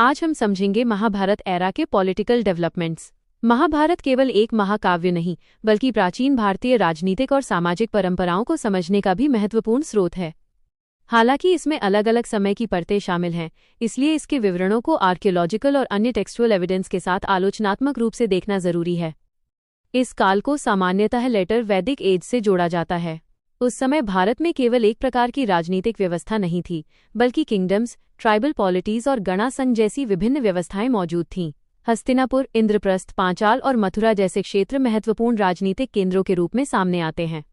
आज हम समझेंगे महाभारत एरा के पॉलिटिकल डेवलपमेंट्स। महाभारत केवल एक महाकाव्य नहीं, बल्कि प्राचीन भारतीय राजनीतिक और सामाजिक परंपराओं को समझने का भी महत्वपूर्ण स्रोत है। हालांकि इसमें अलग अलग समय की परतें शामिल हैं, इसलिए इसके विवरणों को आर्कियोलॉजिकल और अन्य टेक्सचुअल एविडेंस के साथ आलोचनात्मक रूप से देखना जरूरी है। इस काल को सामान्यतः लेटर वैदिक एज से जोड़ा जाता है। उस समय भारत में केवल एक प्रकार की राजनीतिक व्यवस्था नहीं थी, बल्कि किंगडम्स, ट्राइबल पॉलिटीज और गणा संघ जैसी विभिन्न व्यवस्थाएं मौजूद थीं। हस्तिनापुर, इंद्रप्रस्थ, पांचाल और मथुरा जैसे क्षेत्र महत्वपूर्ण राजनीतिक केंद्रों के रूप में सामने आते हैं।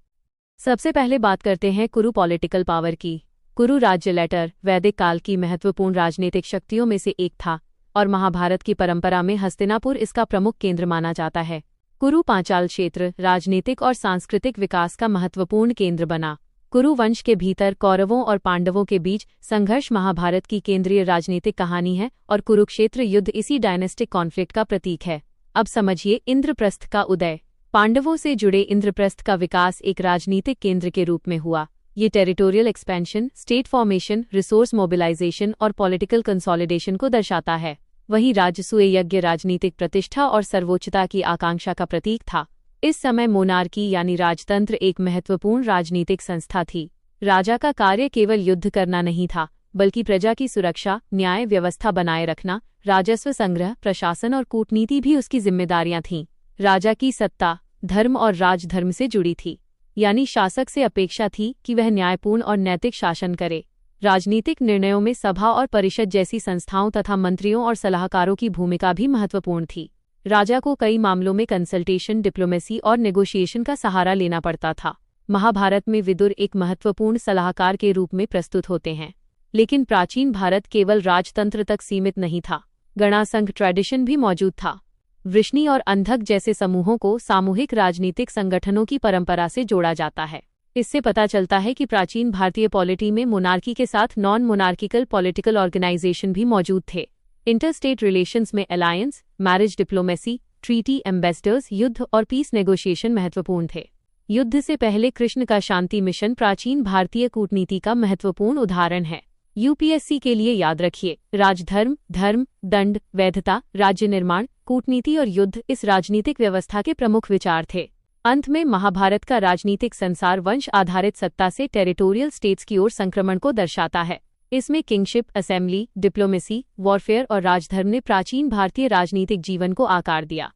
सबसे पहले बात करते हैं कुरु पॉलिटिकल पावर की। कुरु राज्य लेटर वैदिक काल की महत्वपूर्ण राजनीतिक शक्तियों में से एक था और महाभारत की परंपरा में हस्तिनापुर इसका प्रमुख केंद्र माना जाता है। कुरु पांचाल क्षेत्र राजनीतिक और सांस्कृतिक विकास का महत्वपूर्ण केंद्र बना। कुरु वंश के भीतर कौरवों और पांडवों के बीच संघर्ष महाभारत की केंद्रीय राजनीतिक कहानी है और कुरुक्षेत्र युद्ध इसी डायनेस्टिक कॉन्फ्लिक्ट का प्रतीक है। अब समझिए इंद्रप्रस्थ का उदय। पांडवों से जुड़े इंद्रप्रस्थ का विकास एक राजनीतिक केंद्र के रूप में हुआ। ये territorial expansion, state formation, resource mobilisation और पॉलिटिकल कंसोलिडेशन को दर्शाता है। वहीं राजसूय यज्ञ राजनीतिक प्रतिष्ठा और सर्वोच्चता की आकांक्षा का प्रतीक था। इस समय मोनार्की यानी राजतंत्र एक महत्वपूर्ण राजनीतिक संस्था थी। राजा का कार्य केवल युद्ध करना नहीं था, बल्कि प्रजा की सुरक्षा, न्याय व्यवस्था बनाए रखना, राजस्व संग्रह, प्रशासन और कूटनीति भी उसकी जिम्मेदारियां थीं। राजा की सत्ता धर्म और राजधर्म से जुड़ी थी, यानी शासक से अपेक्षा थी कि वह न्यायपूर्ण और नैतिक शासन करे। राजनीतिक निर्णयों में सभा और परिषद जैसी संस्थाओं तथा मंत्रियों और सलाहकारों की भूमिका भी महत्वपूर्ण थी। राजा को कई मामलों में कंसल्टेशन, डिप्लोमेसी और नेगोशिएशन का सहारा लेना पड़ता था। महाभारत में विदुर एक महत्वपूर्ण सलाहकार के रूप में प्रस्तुत होते हैं। लेकिन प्राचीन भारत केवल राजतंत्र तक सीमित नहीं था, गणा संघ ट्रेडिशन भी मौजूद था। वृष्णि और अंधक जैसे समूहों को सामूहिक राजनीतिक संगठनों की परंपरा से जोड़ा जाता है। इससे पता चलता है कि प्राचीन भारतीय पॉलिटी में मोनार्की के साथ नॉन मोनार्किकल पॉलिटिकल ऑर्गेनाइजेशन भी मौजूद थे। इंटरस्टेट रिलेशंस में alliance, marriage diplomacy, treaty ambassadors, युद्ध और पीस नेगोशिएशन महत्वपूर्ण थे। युद्ध से पहले कृष्ण का शांति मिशन प्राचीन भारतीय कूटनीति का महत्वपूर्ण उदाहरण है। यूपीएससी के लिए याद रखिए, राजधर्म, धर्म, दंड, वैधता, राज्य निर्माण, कूटनीति और युद्ध इस राजनीतिक व्यवस्था के प्रमुख विचार थे। अंत में महाभारत का राजनीतिक संसार वंश आधारित सत्ता से टेरिटोरियल स्टेट्स की ओर संक्रमण को दर्शाता है। इसमें किंगशिप, असेंबली, डिप्लोमेसी, वॉरफेयर और राजधर्म ने प्राचीन भारतीय राजनीतिक जीवन को आकार दिया।